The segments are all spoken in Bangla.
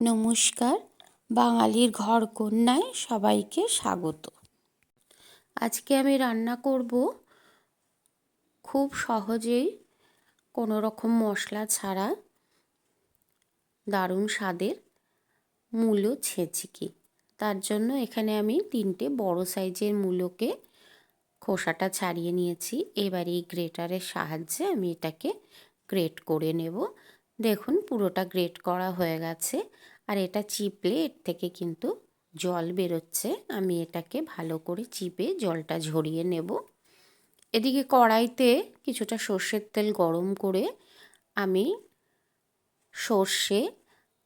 নমস্কার, বাঙালির ঘরকন্যায় সবাইকে স্বাগত। আজকে আমি রান্না করব খুব সহজেই, কোনো রকম মশলা ছাড়া, দারুণ স্বাদের মূলো ছেঁচকি। তার জন্য এখানে আমি 3টে বড় সাইজের মূলোকে খোসাটা ছাড়িয়ে নিয়েছি। এবার এই গ্রেটারের সাহায্যে আমি এটাকে গ্রেট করে নেব। দেখুন, পুরোটা গ্রেট করা হয়ে গেছে। আর এটা চিপলে এর থেকে কিন্তু জল বেরোচ্ছে। আমি এটাকে ভালো করে চিপে জলটা ঝরিয়ে নেব। এদিকে কড়াইতে কিছুটা সর্ষের তেল গরম করে আমি সর্ষে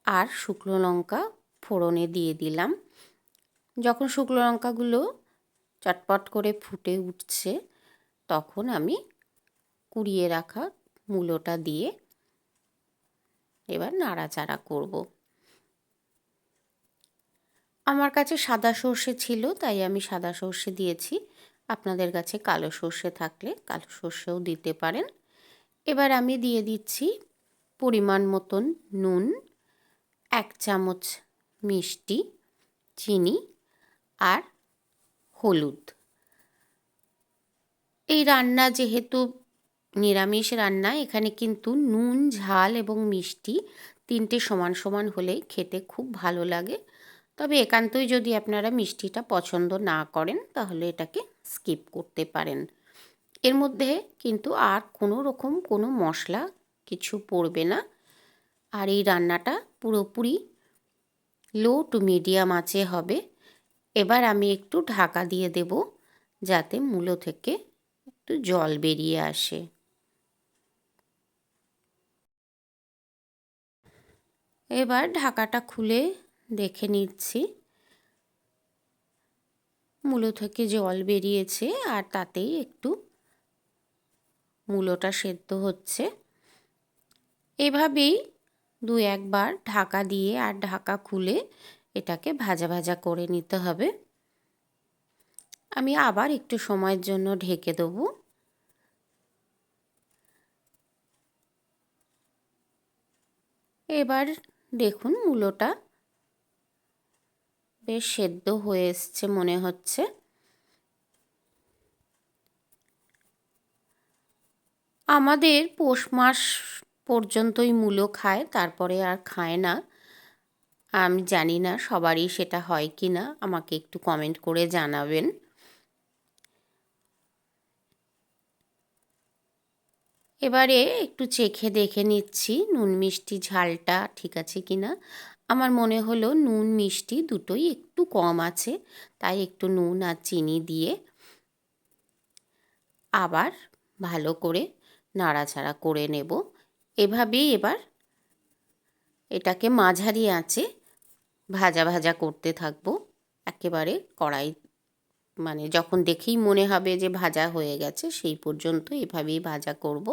আর শুকনো লঙ্কা ফোড়নে দিয়ে দিলাম। যখন শুকনো লঙ্কাগুলো চটপট করে ফুটে উঠছে, তখন আমি কুড়িয়ে রাখা মূলোটা দিয়ে এবার নাড়াচাড়া করব। আমার কাছে সাদা সর্ষে ছিল, তাই আমি সাদা সর্ষে দিয়েছি। আপনাদের কাছে কালো সর্ষে থাকলে কালো সর্ষেও দিতে পারেন। এবার আমি দিয়ে দিচ্ছি পরিমাণ মতন নুন, 1 চামচ মিষ্টি, চিনি আর হলুদ। এই রান্না যেহেতু নিরামিষ রান্না, এখানে কিন্তু নুন, ঝাল এবং মিষ্টি 3টে সমান সমান হলে খেতে খুব ভালো লাগে। তবে একান্তই যদি আপনারা মিষ্টিটা পছন্দ না করেন, তাহলে এটাকে স্কিপ করতে পারেন। এর মধ্যে কিন্তু আর কোনো রকম কোনো মশলা কিছু পড়বে না। আর এই রান্নাটা পুরোপুরি লো টু মিডিয়াম আঁচে হবে। এবার আমি একটু ঢাকা দিয়ে দেব, যাতে মূলো থেকে একটু জল বেরিয়ে আসে। এবার ঢাকাটা খুলে দেখে নিচ্ছি, মূলো থেকে জল বেরিয়েছে আর তাতেই একটু মূলোটা সেদ্ধ হচ্ছে। এভাবেই 2-1 বার ঢাকা দিয়ে আর ঢাকা খুলে এটাকে ভাজা ভাজা করে নিতে হবে। আমি আবার একটু সময়ের জন্য ঢেকে দেবো। এবার দেখুন, মূলোটা বেশ সেদ্ধ হয়ে এসছে মনে হচ্ছে। আমাদের পৌষ মাস পর্যন্তই মূলো খায়, তারপরে আর খায় না। আমি জানি না সবারই সেটা হয় কি না, আমাকে একটু কমেন্ট করে জানাবেন। এবারে একটু চেখে দেখে নিচ্ছি নুন মিষ্টি ঝালটা ঠিক আছে কি না। আমার মনে হলো নুন মিষ্টি দুটোই একটু কম আছে, তাই একটু নুন আর চিনি দিয়ে আবার ভালো করে নাড়াচাড়া করে নেব। এভাবেই এবার এটাকে মাঝারি আঁচে ভাজা ভাজা করতে থাকবো। একেবারে কড়াই মানে যখন দেখেই মনে হবে যে ভাজা হয়ে গেছে, সেই পর্যন্ত এভাবেই ভাজা করব।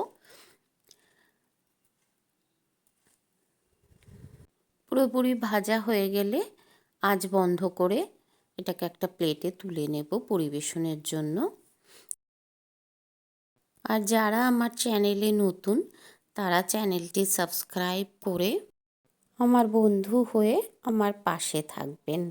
পুরোপুরি ভাজা হয়ে গেলে আঁচ বন্ধ করে এটাকে একটা প্লেটে তুলে নেব পরিবেশনের জন্য। আর যারা আমার চ্যানেলে নতুন, তারা চ্যানেলটি সাবস্ক্রাইব করে আমার বন্ধু হয়ে আমার পাশে থাকবেন।